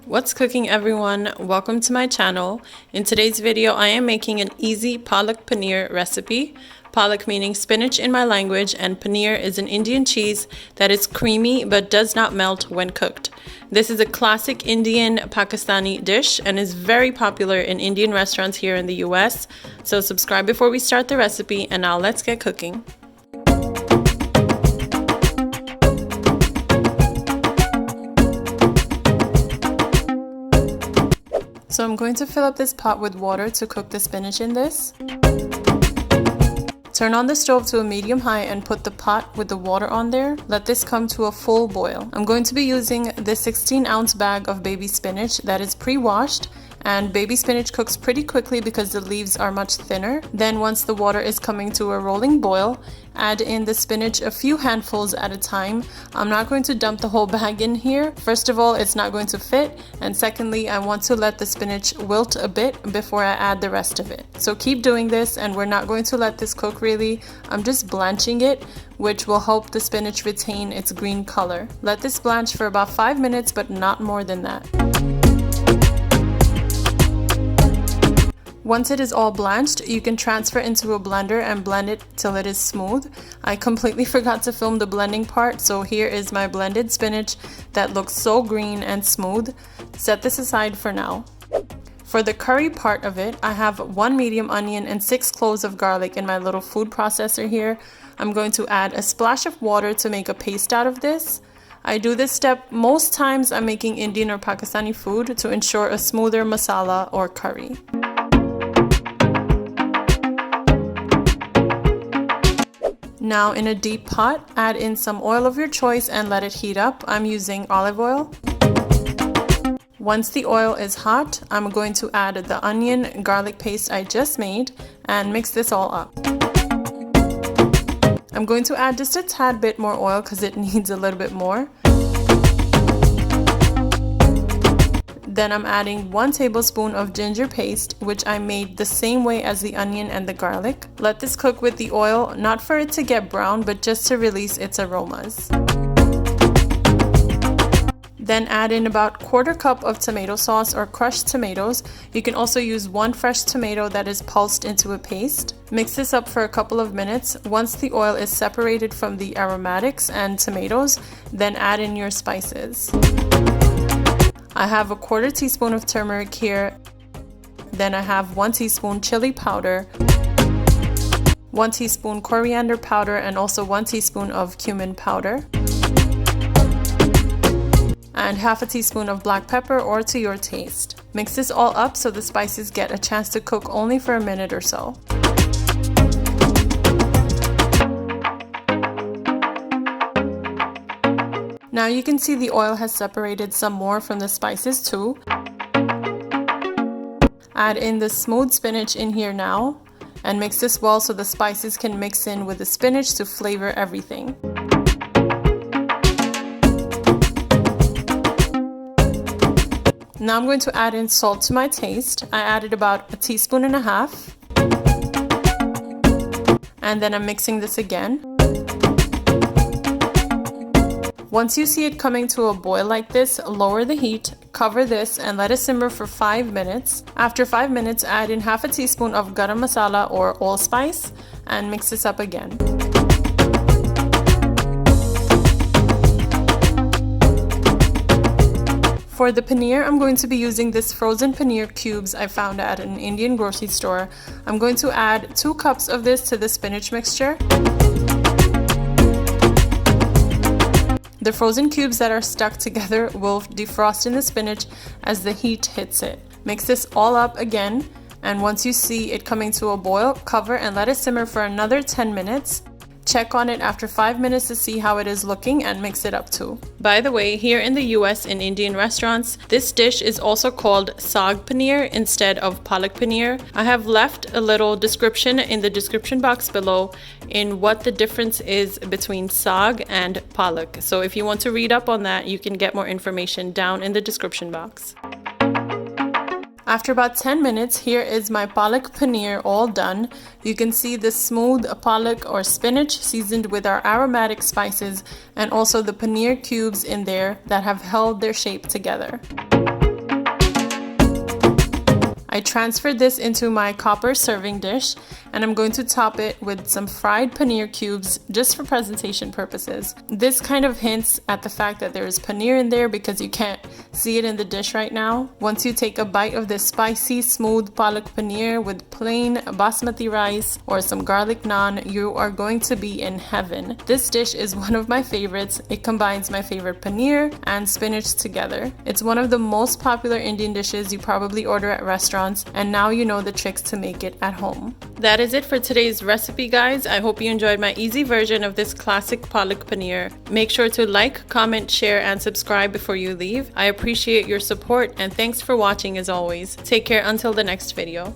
What's cooking, everyone? Welcome to my channel. In today's video, I am making an easy Palak Paneer recipe. Palak meaning spinach in my language, and paneer is an Indian cheese that is creamy but does not melt when cooked. This is a classic Indian Pakistani dish and is very popular in Indian restaurants here in the US. So subscribe before we start the recipe, and now let's get cooking. So I'm going to fill up this pot with water to cook the spinach in this. Turn on the stove to a medium-high and put the pot with the water on there. Let this come to a full boil. I'm going to be using this 16-ounce bag of baby spinach that is pre-washed. And baby spinach cooks pretty quickly because the leaves are much thinner. Then once the water is coming to a rolling boil, add in the spinach a few handfuls at a time. I'm not going to dump the whole bag in here. First of all, it's not going to fit. And secondly, I want to let the spinach wilt a bit before I add the rest of it. So keep doing this, and we're not going to let this cook really. I'm just blanching it, which will help the spinach retain its green color. Let this blanch for about 5 minutes, but not more than that. Once it is all blanched, you can transfer into a blender and blend it till it is smooth. I completely forgot to film the blending part, so here is my blended spinach that looks so green and smooth. Set this aside for now. For the curry part of it, I have 1 medium onion and 6 cloves of garlic in my little food processor here. I'm going to add a splash of water to make a paste out of this. I do this step most times I'm making Indian or Pakistani food to ensure a smoother masala or curry. Now in a deep pot, add in some oil of your choice and let it heat up. I'm using olive oil. Once the oil is hot, I'm going to add the onion garlic paste I just made and mix this all up. I'm going to add just a tad bit more oil because it needs a little bit more. Then I'm adding 1 tablespoon of ginger paste, which I made the same way as the onion and the garlic. Let this cook with the oil, not for it to get brown, but just to release its aromas. Then add in about 1/4 cup of tomato sauce or crushed tomatoes. You can also use 1 fresh tomato that is pulsed into a paste. Mix this up for a couple of minutes. Once the oil is separated from the aromatics and tomatoes, then add in your spices. I have a 1/4 teaspoon of turmeric here. Then I have 1 teaspoon chili powder, 1 teaspoon coriander powder, and also 1 teaspoon of cumin powder. And 1/2 teaspoon of black pepper, or to your taste. Mix this all up so the spices get a chance to cook only for a minute or so. Now you can see the oil has separated some more from the spices too. Add in the smooth spinach in here now and mix this well so the spices can mix in with the spinach to flavor everything. Now I'm going to add in salt to my taste. I added about 1.5 teaspoons. And then I'm mixing this again. Once you see it coming to a boil like this, lower the heat, cover this, and let it simmer for 5 minutes. After 5 minutes, add in 1/2 teaspoon of garam masala or allspice and mix this up again. For the paneer, I'm going to be using this frozen paneer cubes I found at an Indian grocery store. I'm going to add 2 cups of this to the spinach mixture. The frozen cubes that are stuck together will defrost in the spinach as the heat hits it. Mix this all up again, and once you see it coming to a boil, cover and let it simmer for another 10 minutes. Check on it after 5 minutes to see how it is looking and mix it up too. By the way, here in the US in Indian restaurants, this dish is also called Saag Paneer instead of Palak Paneer. I have left a little description in the description box below in what the difference is between Saag and Palak. So if you want to read up on that, you can get more information down in the description box. After about 10 minutes, here is my Palak Paneer all done. You can see the smooth palak or spinach seasoned with our aromatic spices, and also the paneer cubes in there that have held their shape together. I transferred this into my copper serving dish, and I'm going to top it with some fried paneer cubes just for presentation purposes. This kind of hints at the fact that there is paneer in there because you can't see it in the dish right now. Once you take a bite of this spicy, smooth palak paneer with plain basmati rice or some garlic naan, you are going to be in heaven. This dish is one of my favorites. It combines my favorite paneer and spinach together. It's one of the most popular Indian dishes you probably order at restaurants, and now you know the tricks to make it at home. That is it for today's recipe, guys. I hope you enjoyed my easy version of this classic palak paneer. Make sure to like, comment, share, and subscribe before you leave. I appreciate your support, and thanks for watching as always. Take care until the next video.